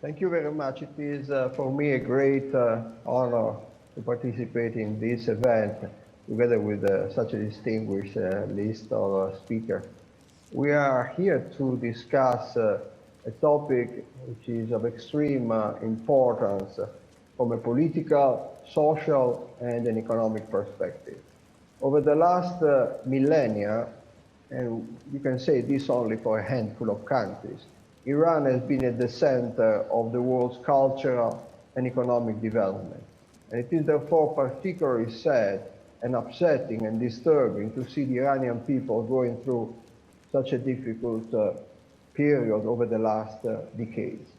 Thank you very much. It is for me a great honor to participate in this event together with such a distinguished list of speakers. We are here to discuss a topic which is of extreme importance from a political, social, and an economic perspective. Over the last millennia, and you can say this only for a handful of countries, Iran has been at the center of the world's cultural and economic development. And it is therefore particularly sad and upsetting and disturbing to see the Iranian people going through such a difficult period over the last decades.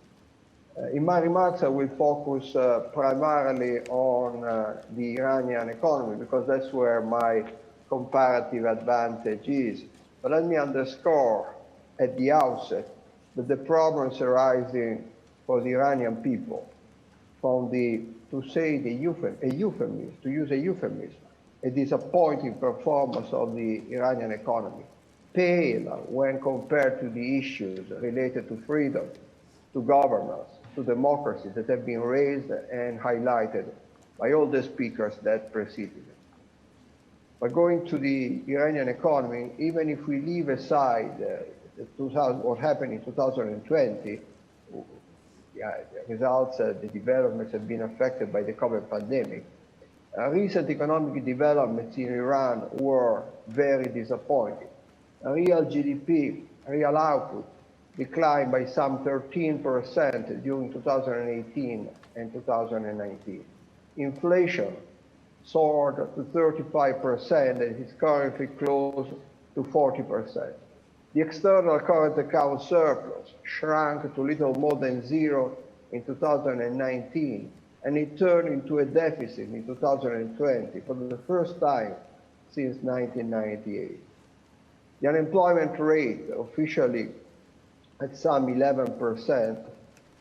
In my remarks, I will focus primarily on the Iranian economy because that's where my comparative advantage is. But let me underscore at the outset that the problems arising for the Iranian people from the, to use a euphemism, a disappointing performance of the Iranian economy, pale when compared to the issues related to freedom, to governance, to democracy that have been raised and highlighted by all the speakers that preceded it. But going to the Iranian economy, even if we leave aside what happened in 2020, the results, the developments have been affected by the COVID pandemic. Recent economic developments in Iran were very disappointing. Real GDP, real output, declined by some 13% during 2018 and 2019. Inflation soared to 35% and is currently close to 40%. The external current account surplus shrank to little more than zero in 2019, and it turned into a deficit in 2020 for the first time since 1998. The unemployment rate, officially at some 11%,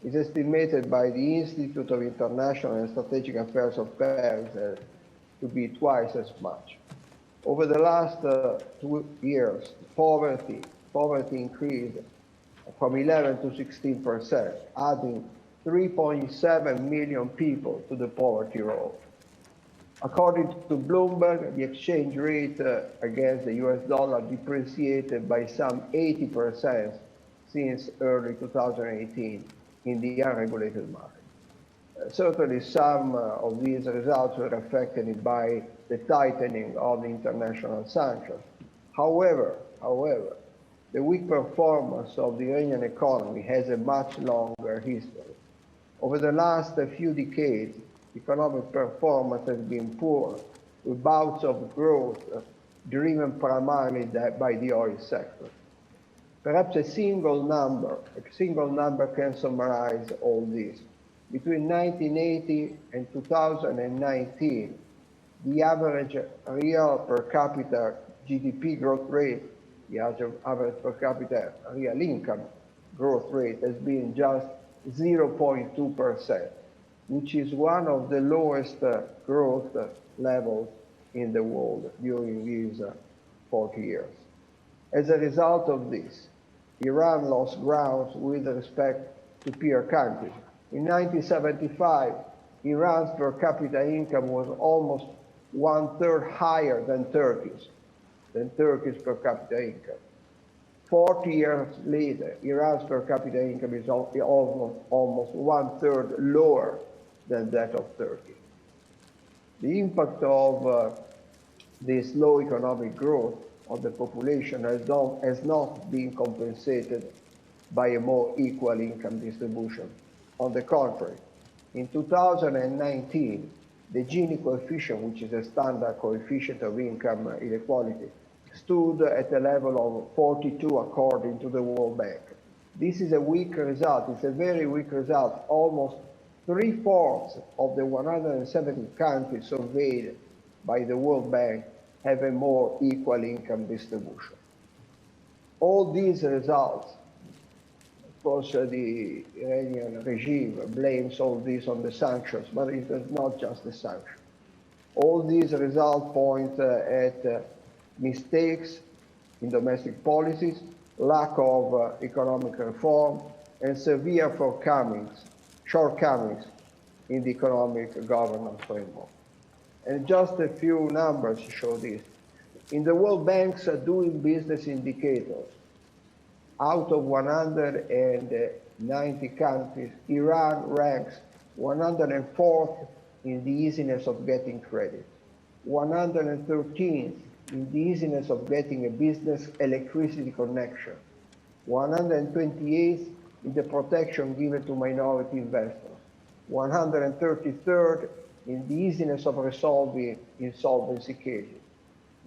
is estimated by the Institute of International and Strategic Affairs of Paris to be twice as much. Over the last 2 years, poverty increased from 11 to 16%, adding 3.7 million people to the poverty roll. According to Bloomberg, the exchange rate against the US dollar depreciated by some 80% since early 2018 in the unregulated market. Certainly some of these results were affected by the tightening of the international sanctions. However, the weak performance of the Iranian economy has a much longer history. Over the last few decades, economic performance has been poor, with bouts of growth driven primarily by the oil sector. Perhaps a single number can summarize all this. Between 1980 and 2019, the average real per capita GDP growth rate, the average per capita real income growth rate has been just 0.2%, which is one of the lowest growth levels in the world during these 40 years. As a result of this, Iran lost ground with respect to peer countries. In 1975, Iran's per capita income was almost 1/3 higher than Turkey's per capita income. 40 years later, Iran's per capita income is almost 1/3 lower than that of Turkey. The impact of this low economic growth of the population has not been compensated by a more equal income distribution. On the contrary, in 2019, the Gini coefficient, which is a standard coefficient of income inequality, stood at a level of 42 according to the World Bank. This is a weak result. It's a very weak result. Almost 3/4 of the 170 countries surveyed by the World Bank have a more equal income distribution. All these results, of course, the Iranian regime blames all this on the sanctions, but it is not just the sanctions. All these results point at mistakes in domestic policies, lack of economic reform, and severe shortcomings shortcomings in the economic governance framework. And just a few numbers show this. In the World Bank's doing business indicators, out of 190 countries, Iran ranks 104th in the easiness of getting credit, 113th in the easiness of getting a business electricity connection, 128th in the protection given to minority investors, 133rd in the easiness of resolving insolvency cases,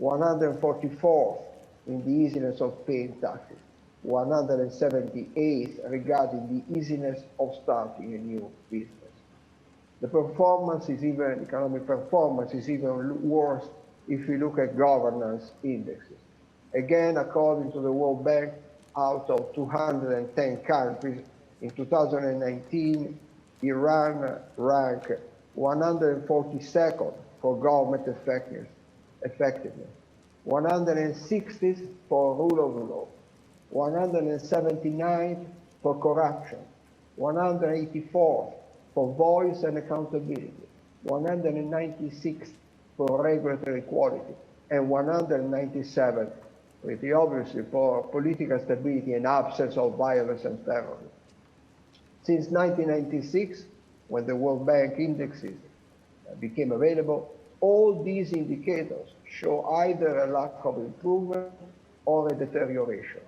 144th in the easiness of paying taxes, 178th regarding the easiness of starting a new business. The performance is even, economic performance is even worse if you look at governance indexes. Again, according to the World Bank, out of 210 countries in 2019, Iran ranked 142nd for government effectiveness, 160th for rule of law, 179th for corruption, 184th for voice and accountability, 196th for regulatory quality, and 197th, pretty obviously, for political stability and absence of violence and terrorism. Since 1996, when the World Bank indexes became available, all these indicators show either a lack of improvement or a deterioration.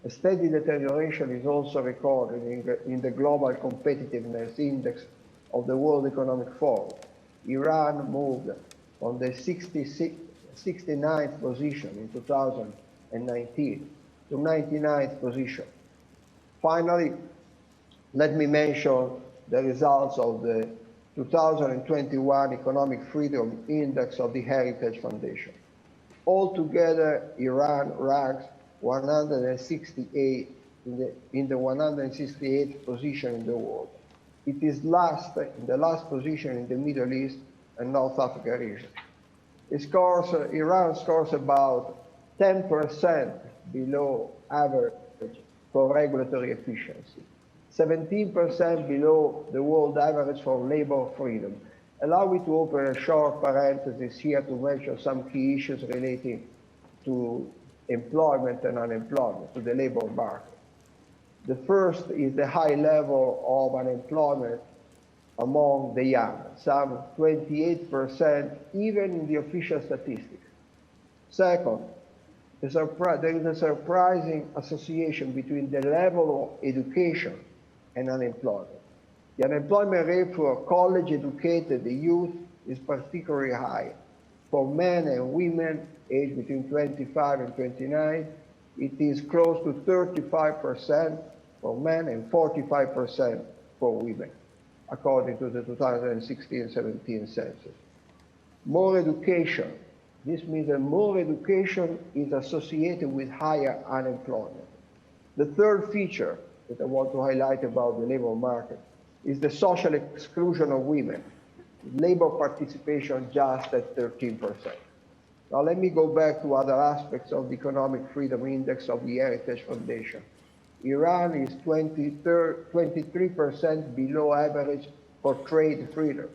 A steady deterioration is also recorded in the Global Competitiveness Index of the World Economic Forum. Iran moved from the 69th position in 2019 to 99th position. Finally, let me mention the results of the 2021 Economic Freedom Index of the Heritage Foundation. Altogether, Iran ranks 168 in the 168th position in the world. It is in the last position in the Middle East and North Africa region. Iran scores about 10% below average for regulatory efficiency, 17% below the world average for labor freedom. Allow me to open a short parenthesis here to mention some key issues relating to employment and unemployment, to the labor market. The first is the high level of unemployment among the young, some 28% even in the official statistics. Second, there is a surprising association between the level of education and unemployment. The unemployment rate for college-educated youth is particularly high. For men and women aged between 25 and 29, it is close to 35% for men and 45% for women, according to the 2016-17 census. More education. This means that more education is associated with higher unemployment. The third feature that I want to highlight about the labor market is the social exclusion of women, labor participation just at 13%. Now let me go back to other aspects of the Economic Freedom Index of the Heritage Foundation. Iran is 23% below average for trade freedom,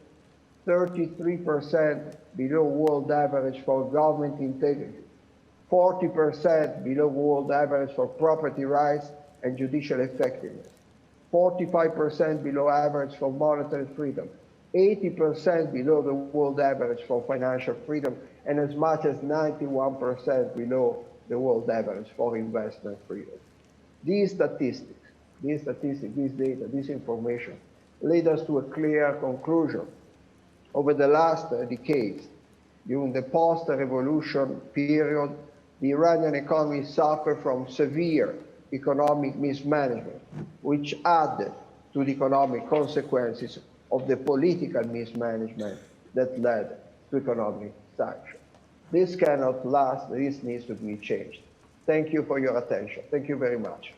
33% below world average for government integrity, 40% below world average for property rights and judicial effectiveness, 45% below average for monetary freedom, 80% below the world average for financial freedom, and as much as 91% below the world average for investment freedom. These statistics, this data, this information lead us to a clear conclusion. Over the last decades, during the post-revolution period, the Iranian economy suffered from severe economic mismanagement, which added to the economic consequences of the political mismanagement that led to economic sanctions. This cannot last. This needs to be changed. Thank you for your attention. Thank you very much.